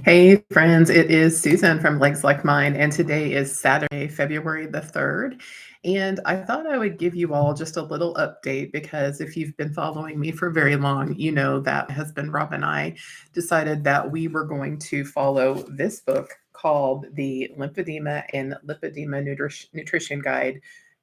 Hey friends, it is Susan from Legs Like Mine, and today is Saturday, February the 3rd. And I thought I would give you all just a little update because if you've been following me for very long, you know that my husband Rob and I decided that we were going to follow this book called the Lymphedema and Lipedema Nutrition Guide,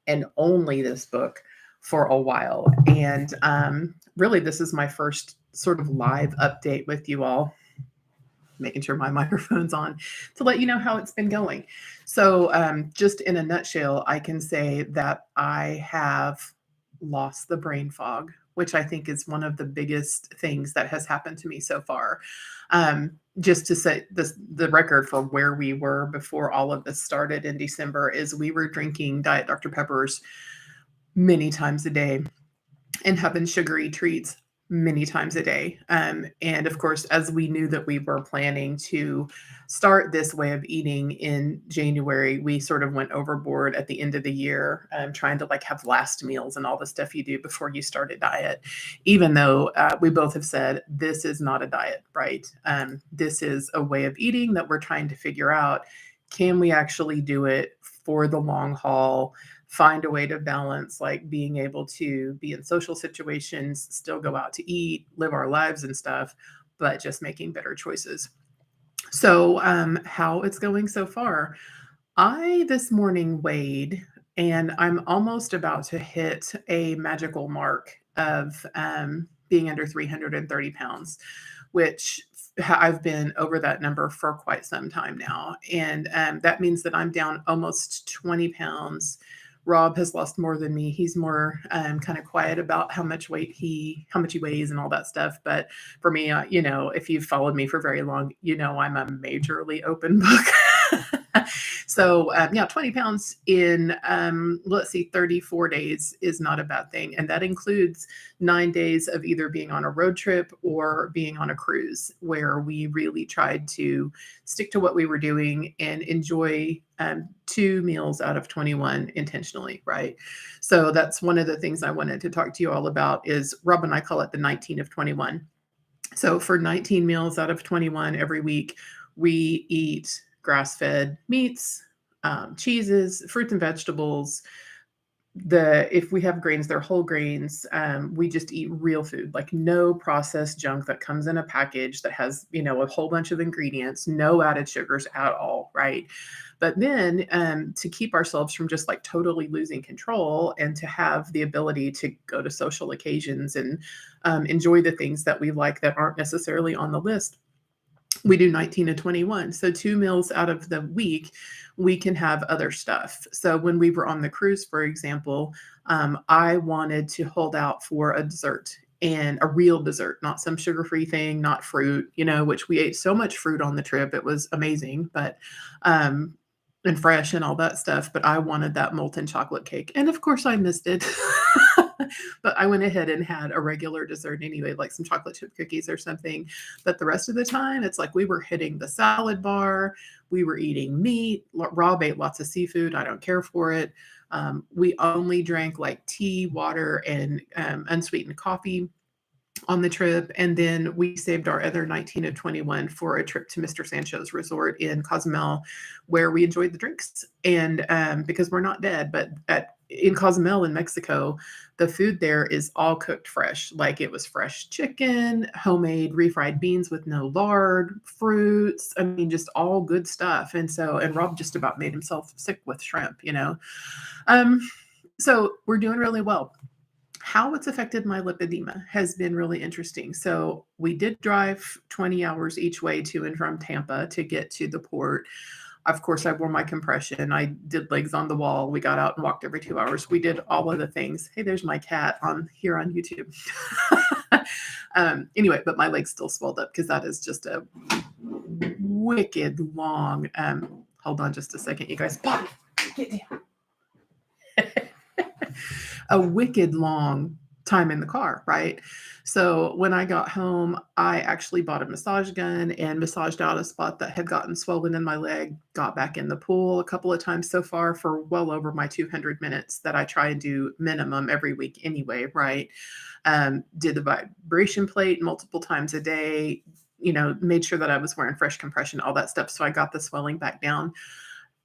and only this book for a while. And really, this is my first sort of live update with you all, making sure my microphone's on to let you know how it's been going. So, just in a nutshell, I can say that I have lost the brain fog, which I think is one of the biggest things that has happened to me so far. Just to set the record for where we were before all of this started in December is we were drinking Diet Dr. Peppers many times a day and having sugary treats many times a day. And of course, as we knew that we were planning to start this way of eating in January, we sort of went overboard at the end of the year, trying to like have last meals and all the stuff you do before you start a diet, even though we both have said this is not a diet, right? This is a way of eating that we're trying to figure out. Can we actually do it for the long haul? Find a way to balance, like being able to be in social situations, still go out to eat, live our lives and stuff, but just making better choices. So, how it's going so far. I this morning weighed, and I'm almost about to hit a magical mark of being under 330 pounds, which I've been over that number for quite some time now. And that means that I'm down almost 20 pounds. Rob has lost more than me. He's more kind of quiet about how much he weighs and all that stuff. But for me, if you've followed me for very long, you know I'm a majorly open book. So yeah, 20 pounds in let's see, 34 days is not a bad thing, and that includes 9 days of either being on a road trip or being on a cruise, where we really tried to stick to what we were doing and enjoy 2 meals out of 21 intentionally, right? So that's one of the things I wanted to talk to you all about. Is Rob and I call it the 19 of 21. So for 19 meals out of 21 every week, we eat grass-fed meats, cheeses, fruits and vegetables. If we have grains, they're whole grains. We just eat real food, like no processed junk that comes in a package that has, a whole bunch of ingredients, no added sugars at all, right? But then to keep ourselves from just like totally losing control and to have the ability to go to social occasions and enjoy the things that we like that aren't necessarily on the list, we do 19 to 21. So 2 meals out of the week, we can have other stuff. So when we were on the cruise, for example, I wanted to hold out for a dessert, and a real dessert, not some sugar-free thing, not fruit, which we ate so much fruit on the trip. It was amazing, but and fresh and all that stuff. But I wanted that molten chocolate cake. And of course I missed it. But I went ahead and had a regular dessert anyway, like some chocolate chip cookies or something. But the rest of the time, it's like we were hitting the salad bar, we were eating meat. Rob ate lots of seafood. I don't care for it. We only drank like tea, water, and unsweetened coffee on the trip. And then we saved our other 19 of 21 for a trip to Mr. Sancho's resort in Cozumel, where we enjoyed the drinks. And because we're not dead, but in Cozumel in Mexico, the food there is all cooked fresh. Like it was fresh chicken, homemade refried beans with no lard, fruits. I mean, just all good stuff. And Rob just about made himself sick with shrimp. So we're doing really well. How it's affected my lipedema has been really interesting. So we did drive 20 hours each way to and from Tampa to get to the port. Of course, I wore my compression. I did legs on the wall. We got out and walked every 2 hours. We did all of the things. Hey, there's my cat on YouTube. Anyway, but my legs still swelled up because that is just a wicked long. Hold on just a second, you guys. Pop, get down. A wicked long time in the car, right? So when I got home, I actually bought a massage gun and massaged out a spot that had gotten swollen in my leg, got back in the pool a couple of times so far for well over my 200 minutes that I try and do minimum every week anyway, right? Did the vibration plate multiple times a day, made sure that I was wearing fresh compression, all that stuff. So I got the swelling back down.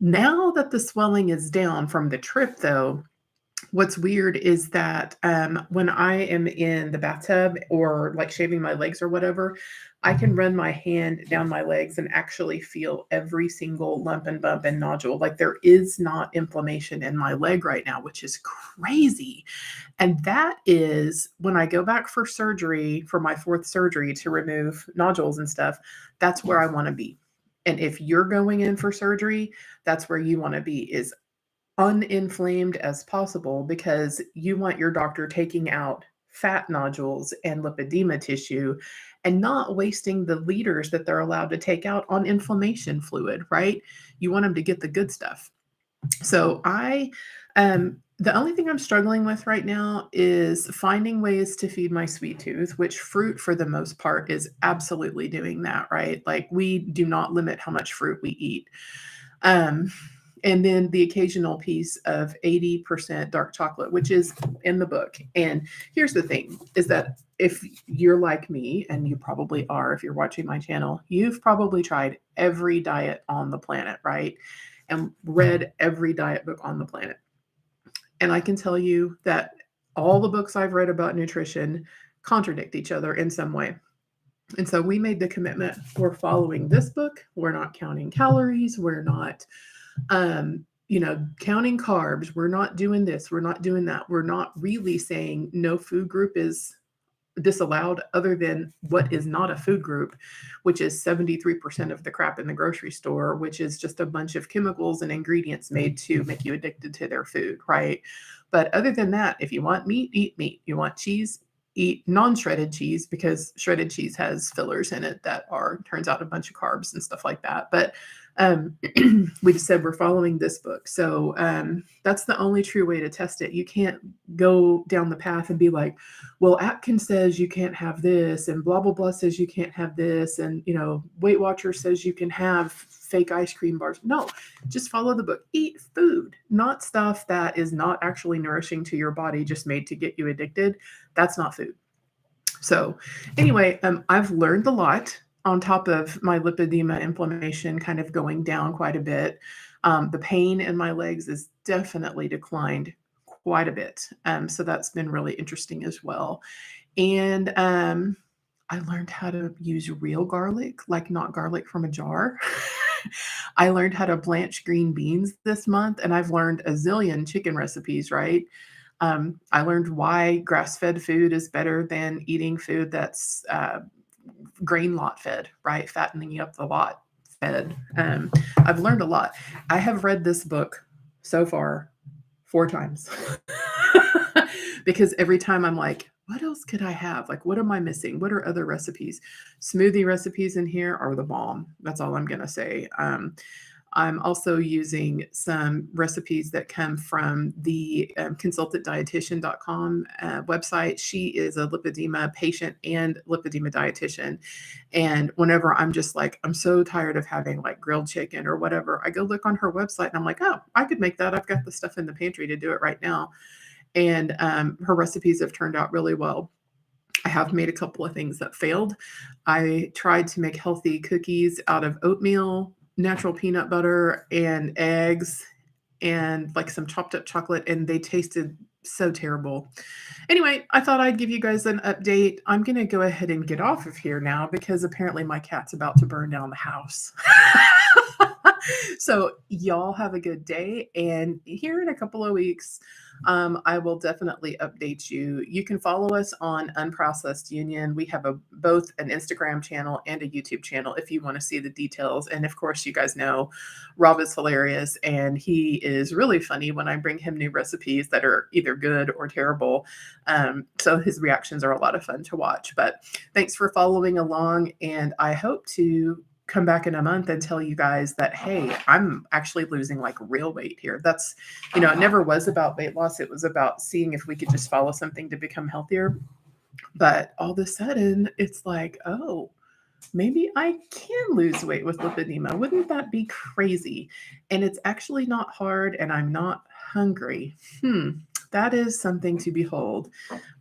Now that the swelling is down from the trip, though, what's weird is that when I am in the bathtub or like shaving my legs or whatever, I can run my hand down my legs and actually feel every single lump and bump and nodule. Like there is not inflammation in my leg right now, which is crazy. And that is when I go back for surgery, for my fourth surgery to remove nodules and stuff, that's where I want to be. And if you're going in for surgery, that's where you want to be, is uninflamed as possible, because you want your doctor taking out fat nodules and lipedema tissue and not wasting the liters that they're allowed to take out on inflammation fluid, right? You want them to get the good stuff. So the only thing I'm struggling with right now is finding ways to feed my sweet tooth, which fruit for the most part is absolutely doing that, right? Like we do not limit how much fruit we eat. And then the occasional piece of 80% dark chocolate, which is in the book. And here's the thing, is that if you're like me, and you probably are if you're watching my channel, you've probably tried every diet on the planet, right? And read every diet book on the planet. And I can tell you that all the books I've read about nutrition contradict each other in some way. And so we made the commitment, we're following this book. We're not counting calories. We're not counting carbs. We're not doing this. We're not doing that. We're not really saying no food group is disallowed other than what is not a food group, which is 73% of the crap in the grocery store, which is just a bunch of chemicals and ingredients made to make you addicted to their food, right? But other than that, if you want meat, eat meat. You want cheese, eat non-shredded cheese, because shredded cheese has fillers in it that turns out a bunch of carbs and stuff like that. But we just said we're following this book. So that's the only true way to test it. You can't go down the path and be like, well, Atkins says you can't have this, and blah, blah, blah says you can't have this. And, Weight Watchers says you can have fake ice cream bars. No, just follow the book. Eat food, not stuff that is not actually nourishing to your body, just made to get you addicted. That's not food. So anyway, I've learned a lot on top of my lipedema inflammation kind of going down quite a bit. The pain in my legs is definitely declined quite a bit. So that's been really interesting as well. And I learned how to use real garlic, like not garlic from a jar. I learned how to blanch green beans this month, and I've learned a zillion chicken recipes, right? I learned why grass-fed food is better than eating food that's grain lot fed, right? Fattening you up the lot fed. I've learned a lot. I have read this book so far 4 times because every time I'm like, what else could I have? Like, what am I missing? What are other recipes? Smoothie recipes in here are the bomb. That's all I'm going to say. I'm also using some recipes that come from the consultantdietitian.com website. She is a lipedema patient and lipedema dietitian. And whenever I'm just like, I'm so tired of having like grilled chicken or whatever, I go look on her website and I'm like, oh, I could make that. I've got the stuff in the pantry to do it right now. And her recipes have turned out really well. I have made a couple of things that failed. I tried to make healthy cookies out of oatmeal, natural peanut butter, and eggs, and like some chopped up chocolate, and they tasted so terrible. Anyway, I thought I'd give you guys an update. I'm going to go ahead and get off of here now because apparently my cat's about to burn down the house. So y'all have a good day. And here in a couple of weeks, I will definitely update you. You can follow us on Unprocessed Union. We have both an Instagram channel and a YouTube channel if you want to see the details. And of course, you guys know Rob is hilarious, and he is really funny when I bring him new recipes that are either good or terrible. So his reactions are a lot of fun to watch. But thanks for following along, and I hope to come back in a month and tell you guys that, hey, I'm actually losing like real weight here. That's, it never was about weight loss. It was about seeing if we could just follow something to become healthier. But all of a sudden it's like, oh, maybe I can lose weight with lipedema. Wouldn't that be crazy? And it's actually not hard, and I'm not hungry. that is something to behold.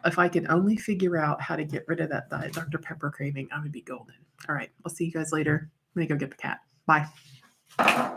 If I could only figure out how to get rid of that Dr. Pepper craving, I would be golden. All right, I'll see you guys later. Let me go get the cat. Bye.